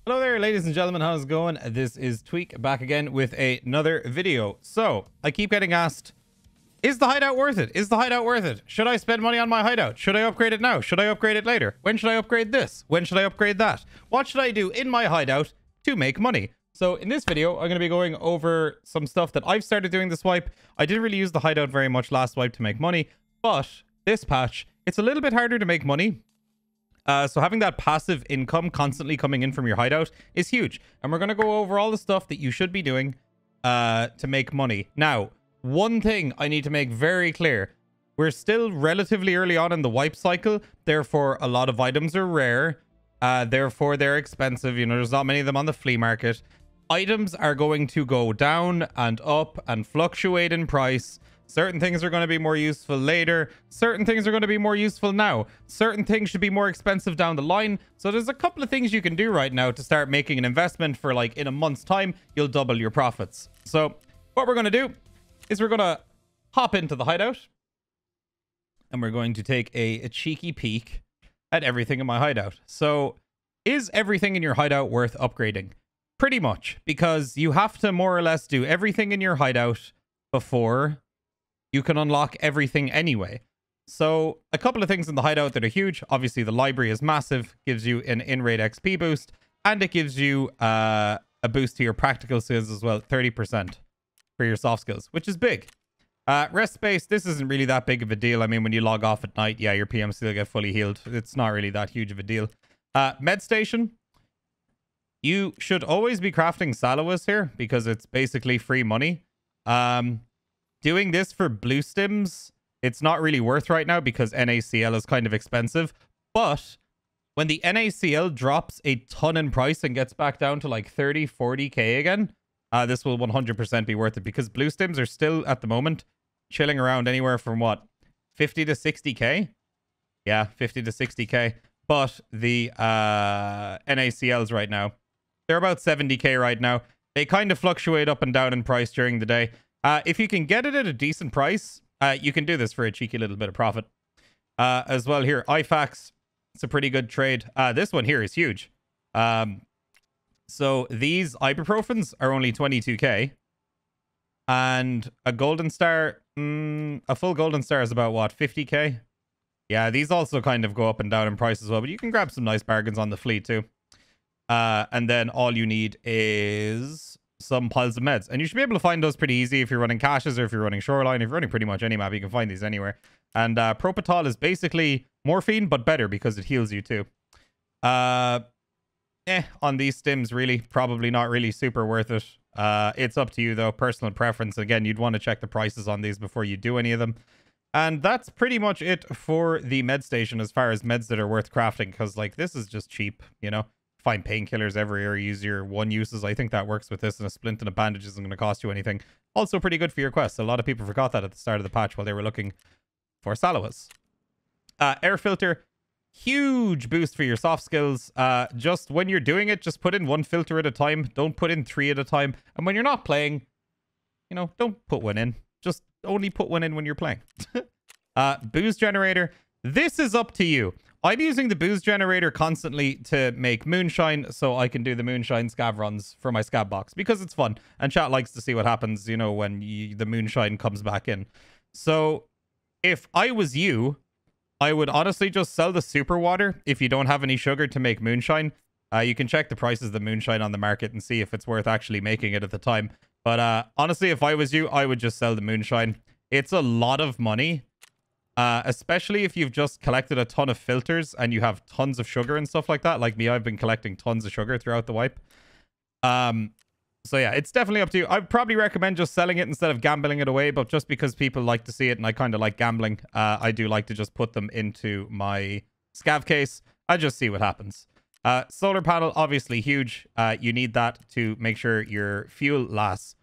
Hello there, ladies and gentlemen. How's it going? This is TweaK back again with another video. So, I keep getting asked, is the hideout worth it? Is the hideout worth it? Should I spend money on my hideout? Should I upgrade it now? Should I upgrade it later? When should I upgrade this? When should I upgrade that? What should I do in my hideout to make money? So, in this video, I'm going to be going over some stuff that I've started doing this wipe. I didn't really use the hideout very much last wipe to make money, but this patch, it's a little bit harder to make money. So having that passive income constantly coming in from your hideout is huge. And we're going to go over all the stuff that you should be doing to make money. Now, one thing I need to make very clear. We're still relatively early on in the wipe cycle. Therefore, a lot of items are rare. Therefore, they're expensive. You know, there's not many of them on the flea market. Items are going to go down and up and fluctuate in price. Certain things are going to be more useful later. Certain things are going to be more useful now. Certain things should be more expensive down the line. So there's a couple of things you can do right now to start making an investment for, like, in a month's time, you'll double your profits. So what we're going to do is we're going to hop into the hideout. And we're going to take a cheeky peek at everything in my hideout. So is everything in your hideout worth upgrading? Pretty much. Because you have to more or less do everything in your hideout before you can unlock everything anyway. So a couple of things in the hideout that are huge. Obviously, the library is massive, gives you an in-raid XP boost, and it gives you a boost to your practical skills as well, 30% for your soft skills, which is big. Rest space, this isn't really that big of a deal. I mean, when you log off at night, yeah, your PMC will get fully healed. It's not really that huge of a deal. Med station, you should always be crafting Salwas here because it's basically free money. Doing this for blue stims, it's not really worth right now because NaCl is kind of expensive. But when the NaCl drops a ton in price and gets back down to like 30, 40k again, this will 100% be worth it because blue stims are still at the moment chilling around anywhere from what, 50 to 60k? Yeah, 50 to 60k. But the NaCls right now, they're about 70k right now. They kind of fluctuate up and down in price during the day. If you can get it at a decent price, you can do this for a cheeky little bit of profit. As well here, IFAX, it's a pretty good trade. This one here is huge. So these ibuprofens are only 22k. And a golden star, a full golden star is about what, 50k? Yeah, these also kind of go up and down in price as well, but you can grab some nice bargains on the fleet too. And then all you need is some piles of meds, and you should be able to find those pretty easy if you're running caches or if you're running shoreline. If you're running pretty much any map, you can find these anywhere. And Propitol is basically morphine but better because it heals you too. On these stims, really probably not really super worth it. It's up to you though, personal preference. Again, you'd want to check the prices on these before you do any of them. And that's pretty much it for the med station as far as meds that are worth crafting, because like this is just cheap, you know. Find painkillers everywhere, use your one uses. I think that works with this, and a splint and a bandage isn't going to cost you anything. Also pretty good for your quests. A lot of people forgot that at the start of the patch while they were looking for Salwas. Air filter, huge boost for your soft skills. Just when you're doing it, just put in one filter at a time. Don't put in 3 at a time. And when you're not playing, you know, don't put one in. Just only put one in when you're playing. Booze generator, this is up to you. I'm using the booze generator constantly to make moonshine, so I can do the moonshine scav runs for my scav box because it's fun. And chat likes to see what happens, you know, when the moonshine comes back in. So if I was you, I would honestly just sell the super water if you don't have any sugar to make moonshine. You can check the prices of the moonshine on the market and see if it's worth actually making it at the time. But honestly, if I was you, I would just sell the moonshine. It's a lot of money. Especially if you've just collected a ton of filters and you have tons of sugar and stuff like that. Like me, I've been collecting tons of sugar throughout the wipe. So yeah, it's definitely up to you. I'd probably recommend just selling it instead of gambling it away, but just because people like to see it and I kind of like gambling, I do like to just put them into my scav case. I just see what happens. Solar panel, obviously huge. You need that to make sure your fuel lasts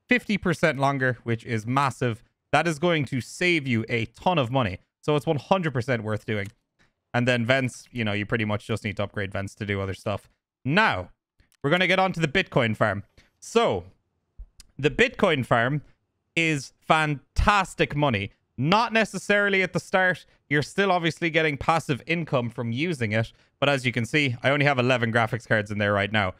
50% longer, which is massive. That is going to save you a ton of money. So it's 100% worth doing. And then vents, you know, you pretty much just need to upgrade vents to do other stuff. Now, we're going to get on to the Bitcoin farm. So, the Bitcoin farm is fantastic money. Not necessarily at the start. you're still obviously getting passive income from using it. But as you can see, I only have 11 graphics cards in there right now.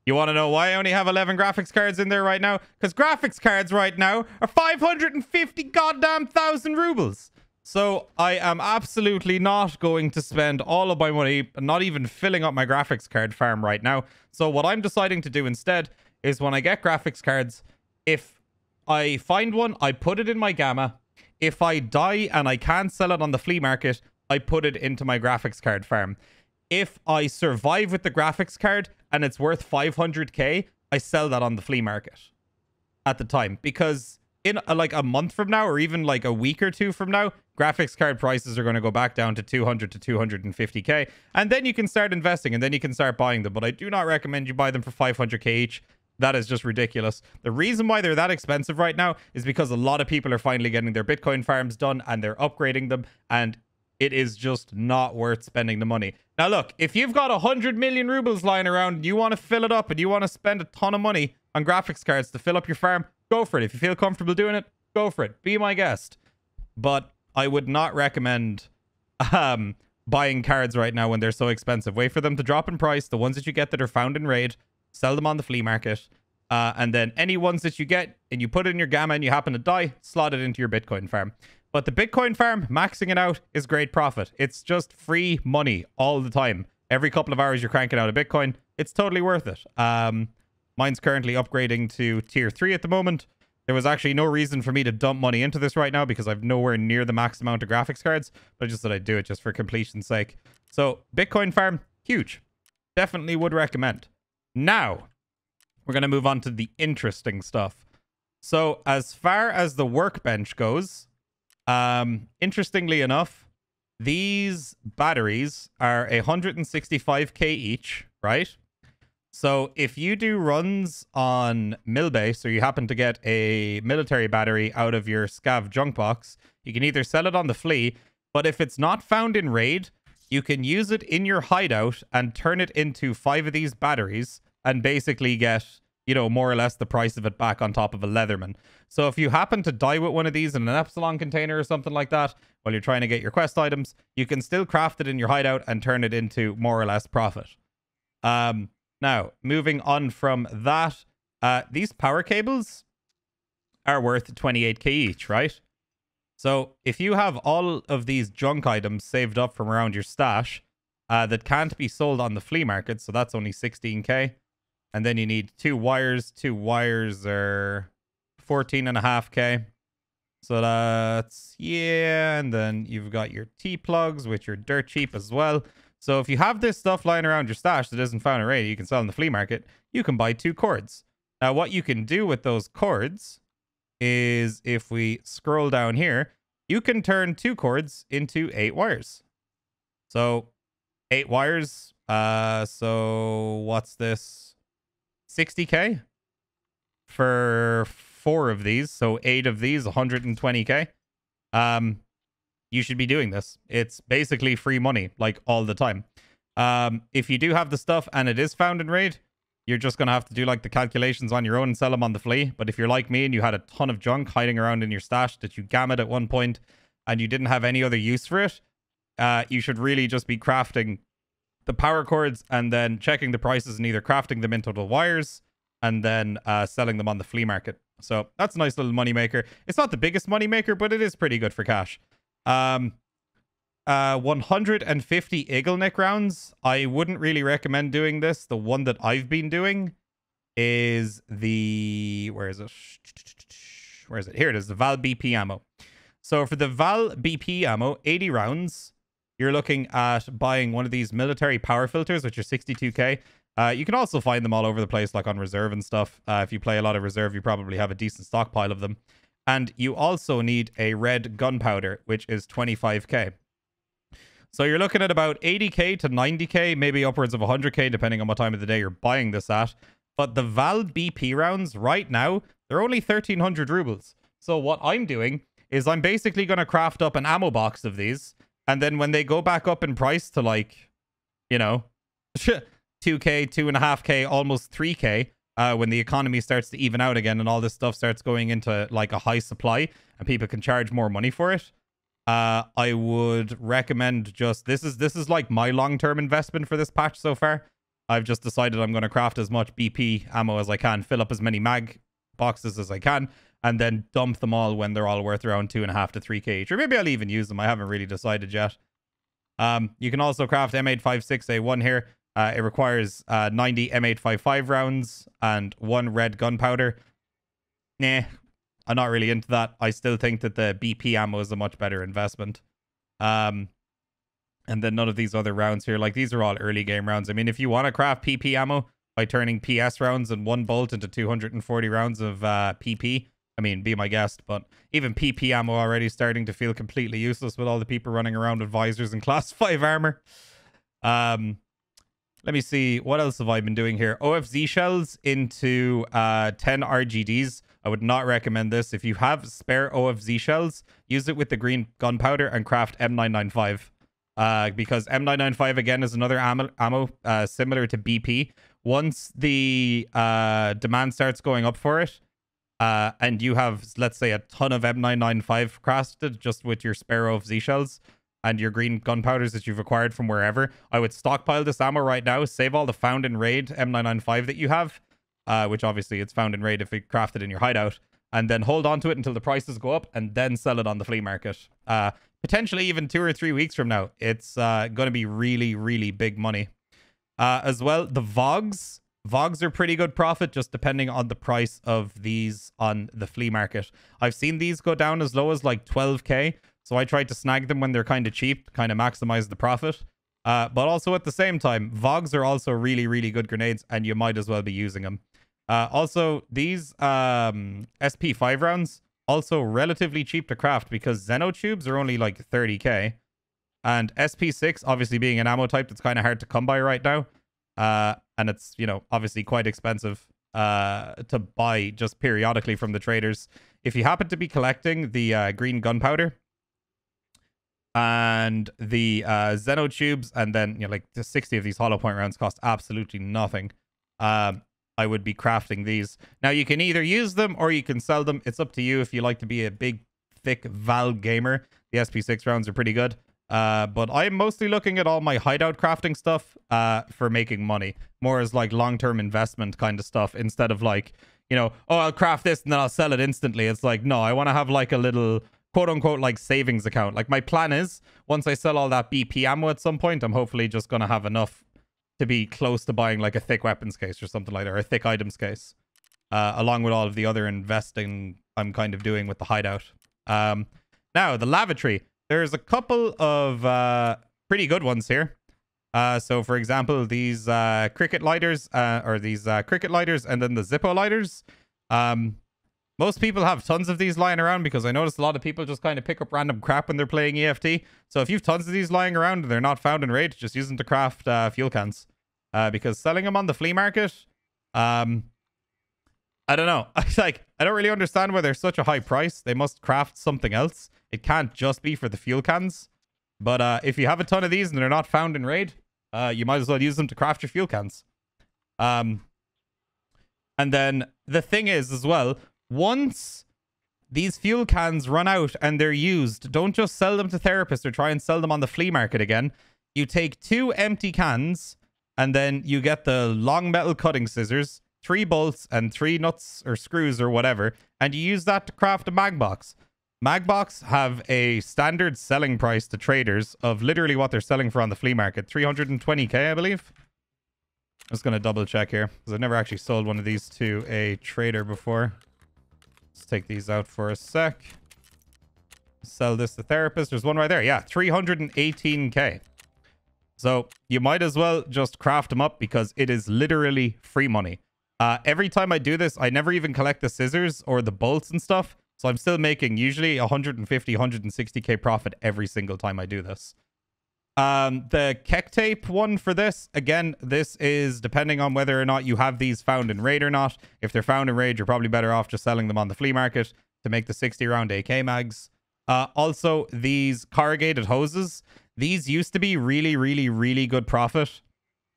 You want to know why I only have 11 graphics cards in there right now? Because graphics cards right now are 550 goddamn thousand rubles. So I am absolutely not going to spend all of my money, not even filling up my graphics card farm right now. So what I'm deciding to do instead is when I get graphics cards, if I find one, I put it in my gamma. If I die and I can't sell it on the flea market, I put it into my graphics card farm. If I survive with the graphics card and it's worth 500k, I sell that on the flea market at the time. Because in like a month from now, or even like a week or two from now, graphics card prices are going to go back down to 200 to 250k. And then you can start investing and then you can start buying them. But I do not recommend you buy them for 500k each. That is just ridiculous. The reason why they're that expensive right now is because a lot of people are finally getting their Bitcoin farms done and they're upgrading them. And it is just not worth spending the money. Now, look, if you've got 100 million rubles lying around and you want to fill it up and you want to spend a ton of money on graphics cards to fill up your farm, go for it. If you feel comfortable doing it, go for it. Be my guest. But I would not recommend buying cards right now when they're so expensive. Wait for them to drop in price. The ones that you get that are found in raid, sell them on the flea market. And then any ones that you get and you put it in your gamma and you happen to die, slot it into your Bitcoin farm. But the Bitcoin farm, maxing it out is great profit. It's just free money all the time. Every couple of hours you're cranking out a Bitcoin. It's totally worth it. Mine's currently upgrading to tier 3 at the moment. There was actually no reason for me to dump money into this right now because I've nowhere near the max amount of graphics cards. But I just thought I'd do it just for completion's sake. So Bitcoin farm, huge. Definitely would recommend. Now, we're going to move on to the interesting stuff. So as far as the workbench goes, interestingly enough, these batteries are 165k each, right? So if you do runs on Millbase, or you happen to get a military battery out of your scav junk box, you can either sell it on the flea, but if it's not found in raid, you can use it in your hideout and turn it into 5 of these batteries and basically get, you know, more or less the price of it back on top of a Leatherman. So if you happen to die with one of these in an Epsilon container or something like that, while you're trying to get your quest items, you can still craft it in your hideout and turn it into more or less profit. Now, moving on from that, these power cables are worth 28k each, right? So if you have all of these junk items saved up from around your stash that can't be sold on the flea market, so that's only 16k. And then you need 2 wires. 2 wires are 14.5k. So that's, yeah. And then you've got your T-plugs, which are dirt cheap as well. So if you have this stuff lying around your stash that isn't found in raid, you can sell in the flea market, you can buy 2 cords. Now, what you can do with those cords is, if we scroll down here, you can turn 2 cords into 8 wires. So 8 wires. So what's this? 60k for 4 of these. So 8 of these, 120k. You should be doing this. It's basically free money, like, all the time. If you do have the stuff and it is found in raid, you're just going to have to do, like, the calculations on your own and sell them on the flea. But if you're like me and you had a ton of junk hiding around in your stash that you gammed at one point and you didn't have any other use for it, you should really just be crafting the power cords and then checking the prices and either crafting them into the wires and then selling them on the flea market. So that's a nice little money maker. It's not the biggest money maker, but it is pretty good for cash. 150 Eagleneck rounds. I wouldn't really recommend doing this. The one that I've been doing is the... Where is it? Here it is. The Val BP ammo. So for the Val BP ammo, 80 rounds, you're looking at buying one of these military power filters, which are 62k. You can also find them all over the place, like on reserve and stuff. If you play a lot of reserve, you probably have a decent stockpile of them. And you also need a red gunpowder, which is 25k. So you're looking at about 80k to 90k, maybe upwards of 100k, depending on what time of the day you're buying this at. But the Val BP rounds right now, they're only 1300 rubles. So what I'm doing is I'm basically going to craft up an ammo box of these. And then when they go back up in price to, like, you know, 2k, 2.5k, almost 3k, when the economy starts to even out again and all this stuff starts going into, like, a high supply and people can charge more money for it, I would recommend just this is like my long-term investment for this patch so far. I've just decided I'm going to craft as much BP ammo as I can, fill up as many mag boxes as I can, and then dump them all when they're all worth around 2.5 to 3k each. Or maybe I'll even use them. I haven't really decided yet. You can also craft M856A1 here. It requires 90 M855 rounds and 1 red gunpowder. Nah, I'm not really into that. I still think that the BP ammo is a much better investment. And then none of these other rounds here, like these are all early game rounds. I mean, if you want to craft PP ammo by turning PS rounds and 1 bolt into 240 rounds of PP, I mean, be my guest. But even PP ammo already starting to feel completely useless with all the people running around with visors and class 5 armor. Let me see. What else have I been doing here? OFZ shells into 10 RGDs. I would not recommend this. If you have spare OFZ shells, use it with the green gunpowder and craft M995. Because M995, again, is another ammo similar to BP. Once the demand starts going up for it, and you have, let's say, a ton of M995 crafted just with your spare OFZ shells and your green gunpowders that you've acquired from wherever, I would stockpile this ammo right now, save all the found in raid M995 that you have, which obviously it's found in raid if you craft it in your hideout, and then hold on to it until the prices go up and then sell it on the flea market. Potentially even 2 or 3 weeks from now. It's going to be really, really big money. As well, the VOGs. VOGs are pretty good profit, just depending on the price of these on the flea market. I've seen these go down as low as like 12k. So I tried to snag them when they're kind of cheap, kind of maximize the profit. But also at the same time, VOGs are also really, really good grenades, and you might as well be using them. Also, these SP5 rounds, also relatively cheap to craft because Xeno tubes are only like 30k. And SP6, obviously being an ammo type that's kind of hard to come by right now. And it's, you know, obviously quite expensive to buy just periodically from the traders. If you happen to be collecting the green gunpowder and the Xeno tubes, and then, you know, like the 60 of these hollow point rounds cost absolutely nothing. I would be crafting these. Now, you can either use them or you can sell them. It's up to you if you like to be a big, thick Val gamer. The SP6 rounds are pretty good. But I'm mostly looking at all my hideout crafting stuff for making money. More as like long-term investment kind of stuff instead of like, you know, oh, I'll craft this and then I'll sell it instantly. It's like, no, I want to have like a little quote-unquote like savings account. Like my plan is once I sell all that BP ammo at some point, I'm hopefully just going to have enough to be close to buying like a thick weapons case or something like that, or a thick items case, along with all of the other investing I'm kind of doing with the hideout. Now, the lavatory. There's a couple of pretty good ones here. So, for example, these cricket lighters, cricket lighters, and then the Zippo lighters. Most people have tons of these lying around because I notice a lot of people just kind of pick up random crap when they're playing EFT. So if you've tons of these lying around and they're not found in raid, just use them to craft fuel cans. Because selling them on the flea market, I don't know. I don't really understand why they're such a high price. They must craft something else. It can't just be for the fuel cans. But if you have a ton of these and they're not found in raid, you might as well use them to craft your fuel cans. And then the thing is as well, once these fuel cans run out and they're used, don't just sell them to therapists or try and sell them on the flea market again. You take 2 empty cans and then you get the long metal cutting scissors, 3 bolts and 3 nuts or screws or whatever, and you use that to craft a mag box. Mag box have a standard selling price to traders of literally what they're selling for on the flea market, 320k, I believe. I'm just going to double check here because I've never actually sold one of these to a trader before. Let's take these out for a sec. Sell this to therapist. There's one right there. Yeah, 318k. So you might as well just craft them up because it is literally free money. Every time I do this, I never even collect the scissors or the bolts and stuff. So I'm still making usually 150, 160k profit every single time I do this. The KEK tape one for this, again, this is depending on whether or not you have these found in raid or not. If they're found in raid, you're probably better off just selling them on the flea market to make the 60 round AK mags. Also, these corrugated hoses, these used to be really, really, really good profit.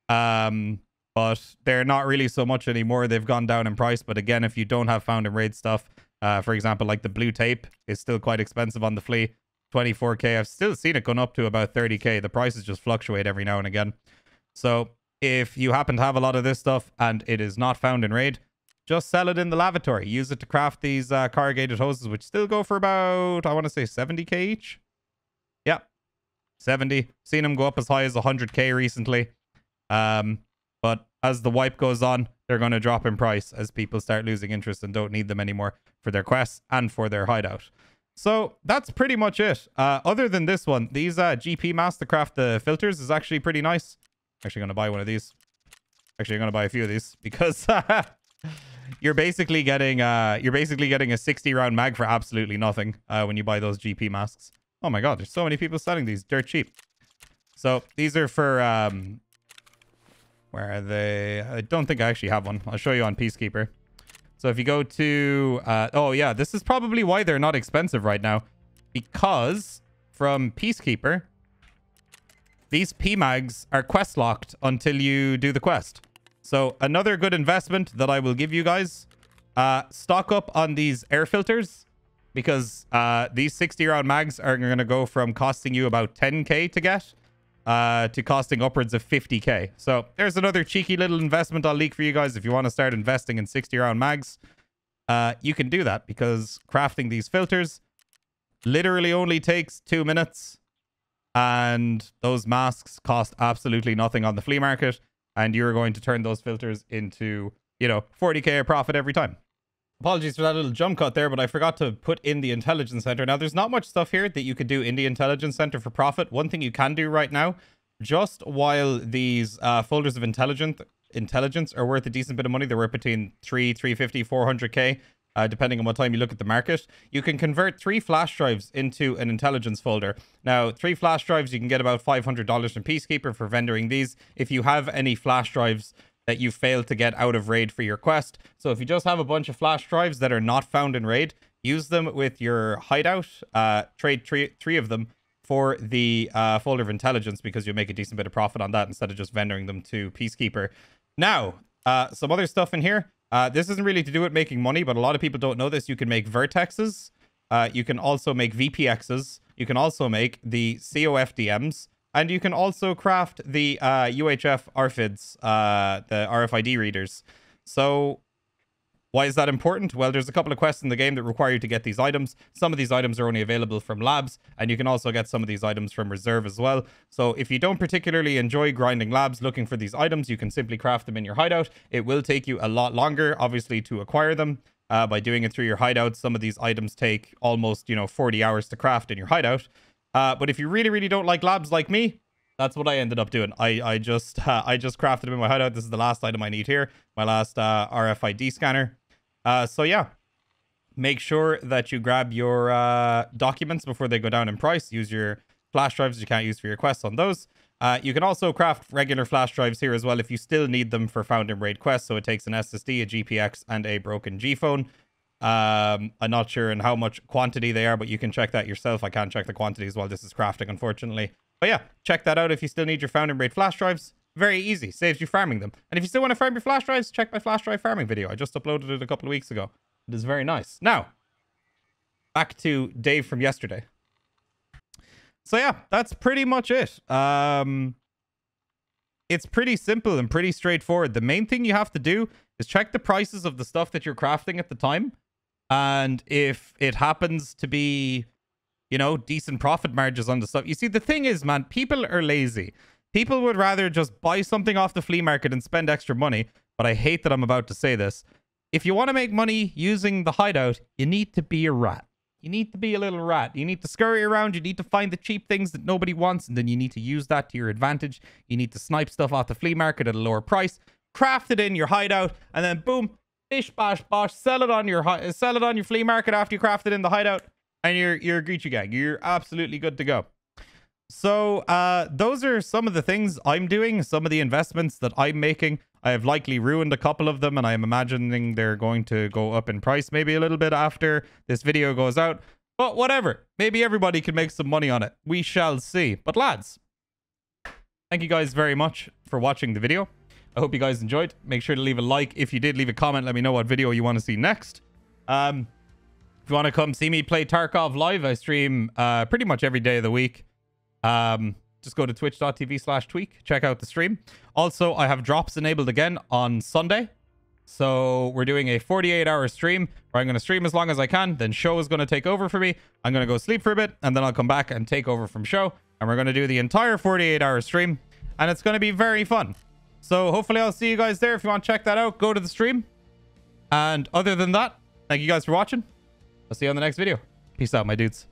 But they're not really so much anymore. They've gone down in price. But again, if you don't have found in raid stuff, for example, like the blue tape is still quite expensive on the flea. 24k. I've still seen it going up to about 30k. The prices just fluctuate every now and again. So if you happen to have a lot of this stuff and it is not found in raid, just sell it in the lavatory. Use it to craft these corrugated hoses, which still go for about, I want to say 70k each. Yeah, 70. Seen them go up as high as 100k recently. But as the wipe goes on, they're going to drop in price as people start losing interest and don't need them anymore for their quests and for their hideout. So that's pretty much it. Other than this one, these GP masks to craft the filters is actually pretty nice. Actually going to buy one of these. Actually, I'm going to buy a few of these because you're basically getting a 60 round mag for absolutely nothing when you buy those GP masks. Oh my god, there's so many people selling these dirt cheap. So these are for where are they? I don't think I actually have one. I'll show you on Peacekeeper. So if you go to oh yeah, this is probably why they're not expensive right now, because from Peacekeeper these PMags are quest locked until you do the quest. So another good investment that I will give you guys, stock up on these air filters, because these 60 round mags are going to go from costing you about 10k to get to costing upwards of 50k. So there's another cheeky little investment I'll leak for you guys. If you want to start investing in 60 round mags, you can do that, because crafting these filters literally only takes 2 minutes, and those masks cost absolutely nothing on the flea market, and you're going to turn those filters into, you know, 40k of profit every time. Apologies for that little jump cut there, but I forgot to put in the Intelligence Center. Now, there's not much stuff here that you could do in the Intelligence Center for profit. One thing you can do right now, just while these folders of intelligence are worth a decent bit of money, they're worth between 350, 400k, depending on what time you look at the market. You can convert 3 flash drives into an intelligence folder. Now, 3 flash drives, you can get about $500 from Peacekeeper for vendoring these. If you have any flash drives that you failed to get out of raid for your quest. So if you just have a bunch of flash drives that are not found in raid, use them with your hideout, trade three of them for the folder of intelligence, because you'll make a decent bit of profit on that instead of just vendoring them to Peacekeeper. Now, some other stuff in here. This isn't really to do with making money, but a lot of people don't know this. You can make vertexes. You can also make VPXs. You can also make the COFDMs. And you can also craft the UHF RFIDs, the RFID readers. So why is that important? Well, there's a couple of quests in the game that require you to get these items. Some of these items are only available from labs, and you can also get some of these items from reserve as well. So if you don't particularly enjoy grinding labs looking for these items, you can simply craft them in your hideout. It will take you a lot longer, obviously, to acquire them by doing it through your hideout. Some of these items take almost, 40 hours to craft in your hideout. But if you really, really don't like labs like me, that's what I ended up doing. I just crafted them in my hideout. This is the last item I need here. My last RFID scanner. So yeah, make sure that you grab your documents before they go down in price. Use your flash drives you can't use for your quests on those. You can also craft regular flash drives here as well if you still need them for found in raid quests. So it takes an SSD, a GPX, and a broken G phone. I'm not sure in how much quantity they are, but you can check that yourself. I can't check the quantities while this is crafting, unfortunately. But yeah, check that out if you still need your found in raid flash drives. Very easy, saves you farming them. And if you still want to farm your flash drives, check my flash drive farming video. I just uploaded it a couple of weeks ago. It is very nice. Now, back to Dave from yesterday. So yeah, that's pretty much it. It's pretty simple and pretty straightforward. The main thing you have to do is check the prices of the stuff that you're crafting at the time. And if it happens to be, decent profit margins on the stuff. You see, the thing is, man, people are lazy. People would rather just buy something off the flea market and spend extra money. But I hate that I'm about to say this. If you want to make money using the hideout, you need to be a rat. You need to be a little rat. You need to scurry around. You need to find the cheap things that nobody wants. And then you need to use that to your advantage. You need to snipe stuff off the flea market at a lower price. Craft it in your hideout. And then boom, bish bash bosh. Sell it on your flea market after you craft it in the hideout. And you're a Gucci gang. You're absolutely good to go. So those are some of the things I'm doing. Some of the investments that I'm making. I have likely ruined a couple of them, and I am imagining they're going to go up in price maybe a little bit after this video goes out. But whatever. Maybe everybody can make some money on it. We shall see. But lads, thank you guys very much for watching the video. I hope you guys enjoyed. Make sure to leave a like. If you did, leave a comment. Let me know what video you want to see next. If you want to come see me play Tarkov live, I stream pretty much every day of the week. Just go to twitch.tv/TweaK. Check out the stream. Also, I have drops enabled again on Sunday. So we're doing a 48-hour stream where I'm going to stream as long as I can. Then Show is going to take over for me. I'm going to go sleep for a bit, and then I'll come back and take over from Show. And we're going to do the entire 48-hour stream. And it's going to be very fun. So hopefully I'll see you guys there. If you want to check that out, go to the stream. And other than that, thank you guys for watching. I'll see you on the next video. Peace out, my dudes.